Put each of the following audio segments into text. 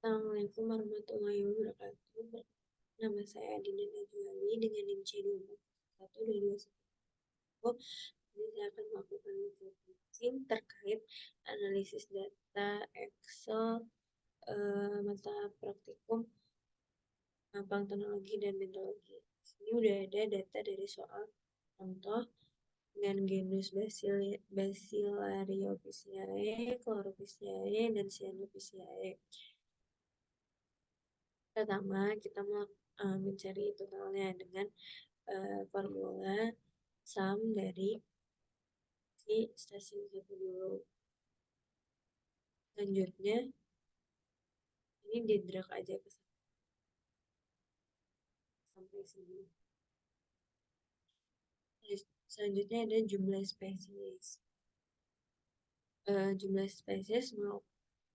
Assalamualaikum warahmatullahi wabarakatuh. Nama saya Adina Najwali dengan NIM C241211. Jadi saya akan melakukan presentation terkait analisis data Excel mata praktikum Bank Teknologi dan Metodologi. Ini udah ada data dari soal contoh dengan genus Bacillariophyceae, Chlorophyceae, dan Cyanophyceae. Pertama, kita mencari totalnya dengan formula sum dari si stasiun 1 dulu. Selanjutnya, ini di drag aja ke sampai sini. Selanjutnya ada jumlah spesies. Jumlah spesies mau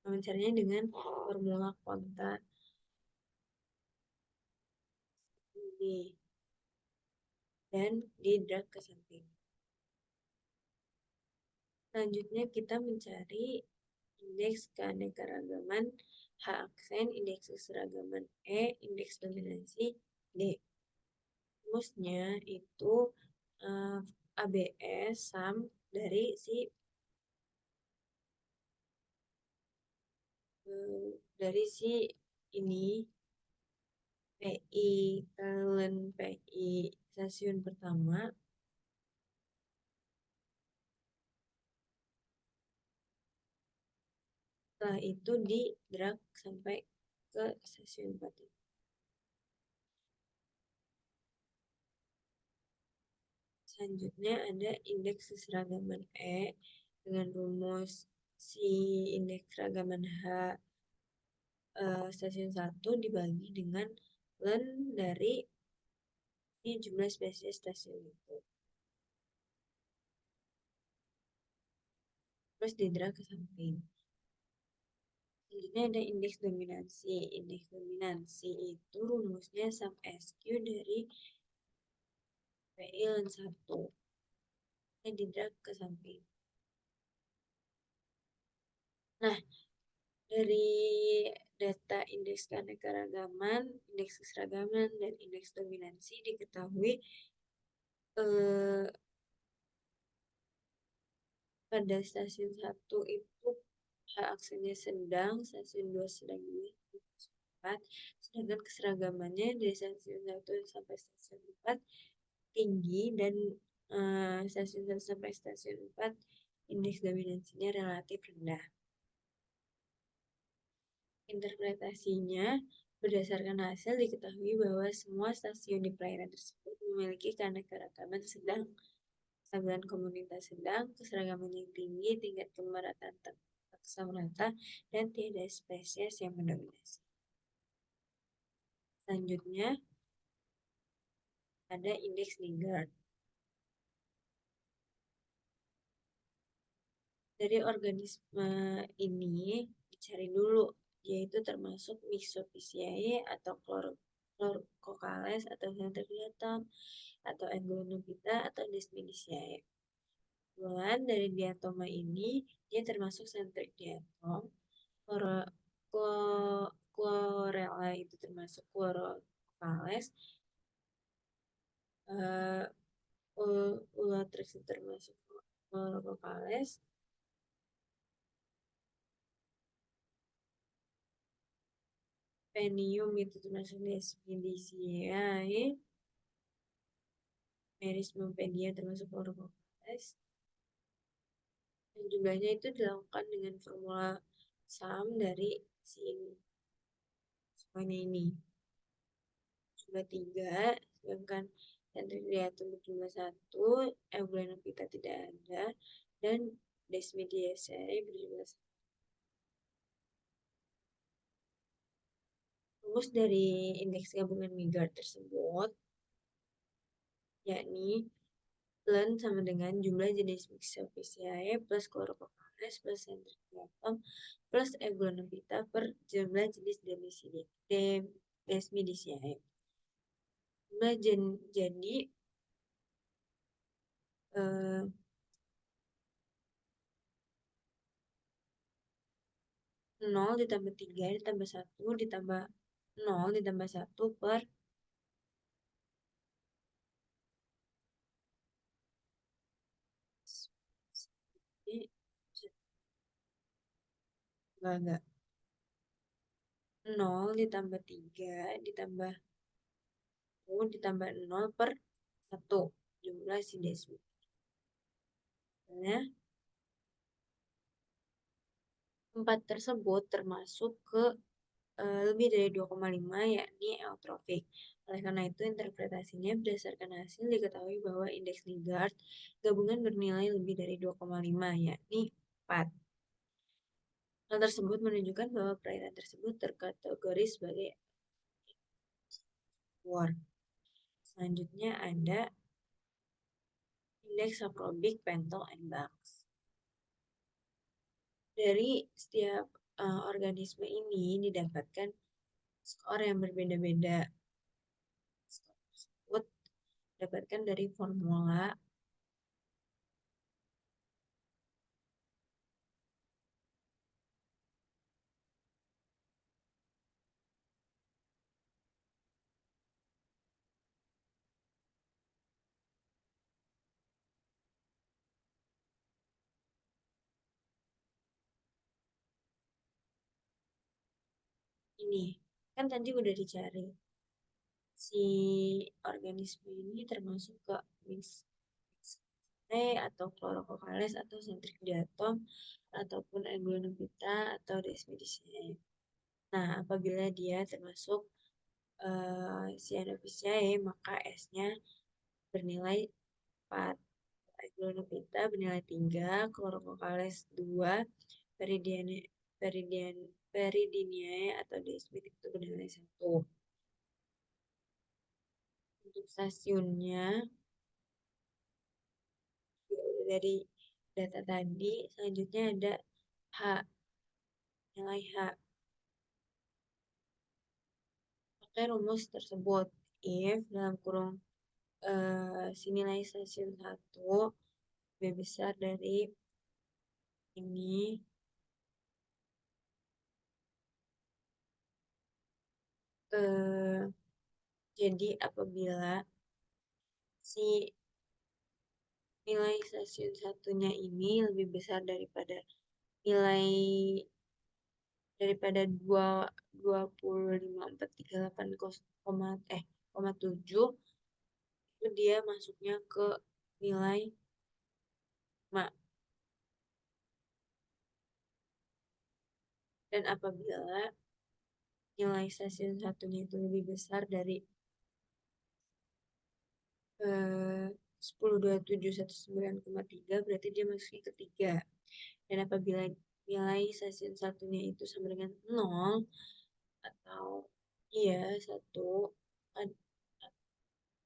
mencarinya dengan formula konta ini dan di drag ke samping. Selanjutnya kita mencari indeks keanekaragaman H aksen, indeks keseragaman E, indeks dominansi D. Rumusnya itu ABS sum dari ini PI kalian PI stasiun pertama setelah itu di drag sampai ke stasiun 4. Selanjutnya ada indeks keseragaman E dengan rumus si indeks keragaman H stasiun 1 dibagi dengan len dari jumlah spesies stasiun itu. Terus di drag ke samping. Selanjutnya ada indeks dominansi. Indeks dominansi itu rumusnya sum SQ dari PI len 1. Ini di drag ke samping. Nah, dari data indeks keanekaragaman, indeks keseragaman, dan indeks dominansi diketahui pada stasiun 1 itu H aksennya sedang, stasiun 2 sedang 4, sedangkan keseragamannya dari stasiun 1 sampai stasiun 4 tinggi dan stasiun 1 sampai stasiun 4 indeks dominansinya relatif rendah. Interpretasinya, berdasarkan hasil diketahui bahwa semua stasiun di perairan tersebut memiliki keanekaragaman sedang, kestabilan komunitas sedang, keseragaman yang tinggi, tingkat kemerataan sama rata, dan tidak spesies yang mendominasi. Selanjutnya, ada indeks Lingard. Dari organisme ini dicari dulu, yaitu termasuk Myxophyceae atau Chlorococales atau Centridiatum atau Enggonophyta atau Desmodiaceae. Kebetulan dari diatoma ini dia termasuk Centridiatum. Chlorella itu termasuk Chlorococales. Ulatrix itu termasuk Chlorococales. Penium itu termasuk Desmodiaceae. Merismopenia termasuk Chlorococales. Dan jumlahnya itu dilakukan dengan formula sum dari si ini. Semuanya ini. Jumlah 3, sedangkan Centridiatum berjumlah 1, Euglenophyta tidak ada, dan Desmodiaceae berjumlah 1. Rumus dari indeks gabungan Lingard tersebut yakni len sama dengan jumlah jenis Myxophyceae plus Chlorococales plus Centridiatum plus Euglenophyta per jumlah jenis Desmodiaceae. Jadi eh, 6 0 ditambah 3 ditambah 1 ditambah 0 ditambah 1 per ini, enggak 0 ditambah 3 ditambah 1 ditambah 0 per 1 jumlah si desmi. Nah, 4 tersebut termasuk ke lebih dari 2,5 yakni eutropik. Oleh karena itu, interpretasinya berdasarkan hasil diketahui bahwa indeks Lingard gabungan bernilai lebih dari 2,5 yakni 4. Hal tersebut menunjukkan bahwa perairan tersebut terkategori sebagai war. Selanjutnya ada indeks saprobik, pentol, and bugs. Dari setiap organisme ini didapatkan skor yang berbeda-beda. Skor tersebut didapatkan dari formula ini. Kan tadi udah dicari. Si organisme ini termasuk ke mix atau chlorococales atau centric diatom ataupun Agglonophyta atau Desmodiaceae. Nah, apabila dia termasuk Cyanophyceae, maka S-nya bernilai 4. Agglonophyta bernilai 3, Chlorococales 2, Peridiniae atau Desmid itu bernilai 1. Untuk stasiunnya, dari data tadi, selanjutnya ada H, nilai H. Pakai rumus tersebut, if dalam kurung si nilai stasiun 1 lebih besar dari ini, jadi apabila si nilai stasiun satunya ini lebih besar daripada nilai daripada 25,438,7 itu dia masuknya ke nilai 5. Dan apabila nilai stasiun satunya itu lebih besar dari 10,27,19,3 berarti dia masuknya ke 3. Dan apabila nilai stasiun satunya itu sama dengan 0 atau iya 1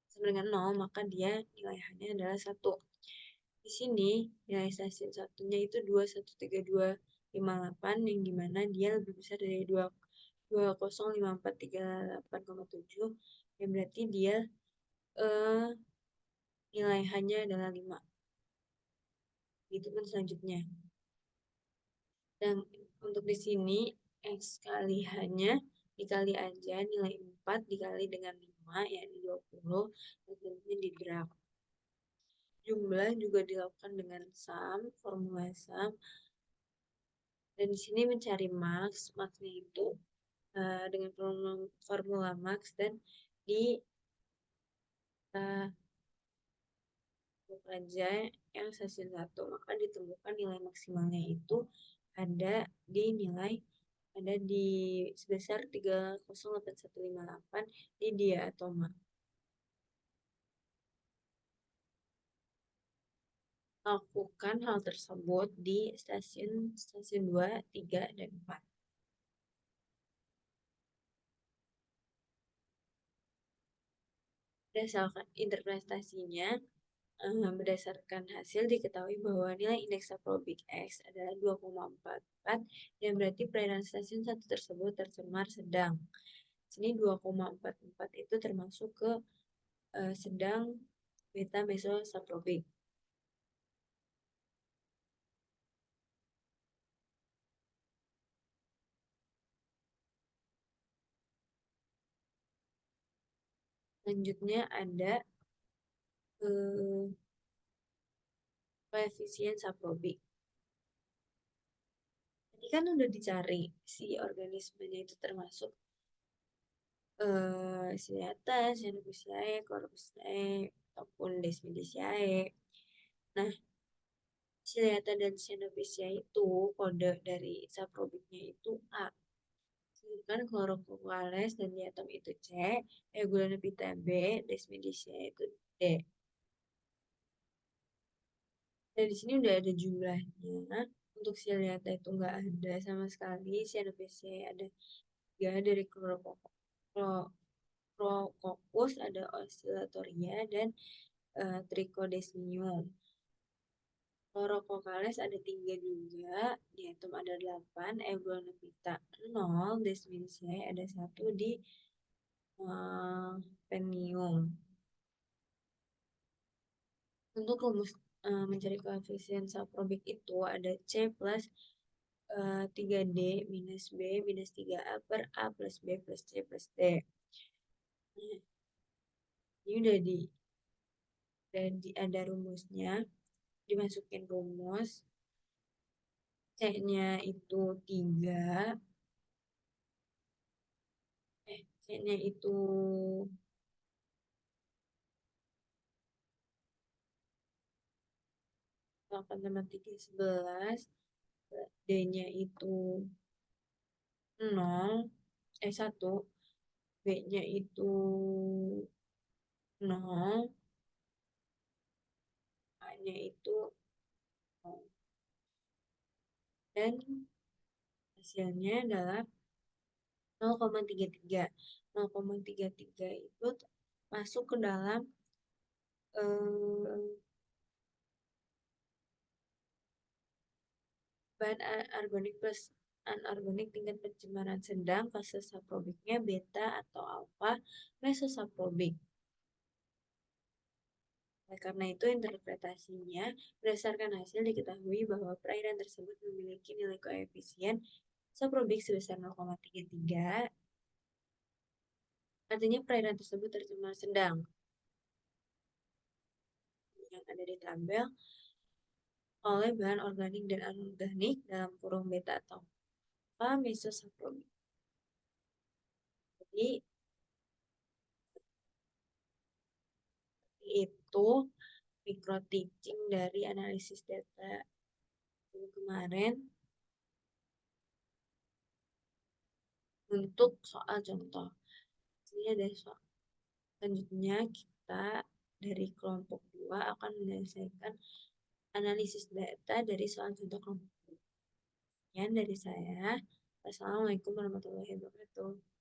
sama dengan 0, maka dia nilai H-nya adalah 1. Di sini nilai stasiun satunya itu 213,258 yang dimana dia lebih besar dari 20,5438,7 yang berarti dia nilai H-nya adalah 5. Itu pun selanjutnya. Dan untuk di sini X kali H-nya dikali aja nilai 4 dikali dengan 5 yakni 20 dan selanjutnya di graf. Jumlah juga dilakukan dengan sum, formula sum. Dan di sini mencari max, maxnya itu dengan formula max dan di aja yang stasiun 1, maka ditemukan nilai maksimalnya itu ada di nilai sebesar 3,08158 di diatoma. Lakukan hal tersebut di stasiun 2, 3, dan 4. Berdasarkan interpretasinya, berdasarkan hasil diketahui bahwa nilai indeks saprobik X adalah 2,44 dan berarti perairan stasiun 1 tersebut tercemar sedang. Sini 2,44 itu termasuk ke sedang beta mesosaprobik. Selanjutnya ada eh, koefisien saprobik. Tadi kan udah dicari si organismenya itu termasuk Ciliata, Cyanobacilliae, Corbicilla, ataupun Desmodiaceae. Nah, Ciliata dan Cyanobacilliae itu kode dari saprobiknya itu A. Sedangkan Chlorococales dan diatom itu C, Euglanophyta B, Desmodiaceae itu D. Dan di sini udah ada jumlahnya. Untuk Ciliata itu nggak ada sama sekali. Cyanobacilliae ada 3 dari Chlorococcus, ada Oscillatoria, dan Trichodesmium. Chlorococales ada 3 juga, diatom ada 8, Euglanophyta 0, Desmodiaceae ada 1 di penium. Untuk rumus mencari koefisien saprobik itu ada C plus 3D minus B minus 3A per A plus B plus C plus D. Nah, ini ada rumusnya, dimasukin rumus. C-nya itu 3, C-nya itu 8 tambah 3, 11, D-nya itu 0, 1, B-nya itu 0, A-nya itu 0. Dan hasilnya adalah 0,33. 0,33 itu masuk ke dalam eh, bahan organik plus anorganik tingkat pencemaran sedang, fase saprobiknya beta atau alfa mesosaprobik. Oleh karena itu, interpretasinya berdasarkan hasil diketahui bahwa perairan tersebut memiliki nilai koefisien saprobik sebesar 0,33. Artinya perairan tersebut tercemar sedang. Yang ada di tabel oleh bahan organik dan anorganik dalam kurung beta atau alfa mesosaprobik. Jadi itu micro teaching dari analisis data kemarin untuk soal contoh. Ini ada soal. Selanjutnya kita dari kelompok 2 akan menyelesaikan analisis data dari soal contoh kelompok 2. Sekian dari saya. Wassalamualaikum warahmatullahi wabarakatuh.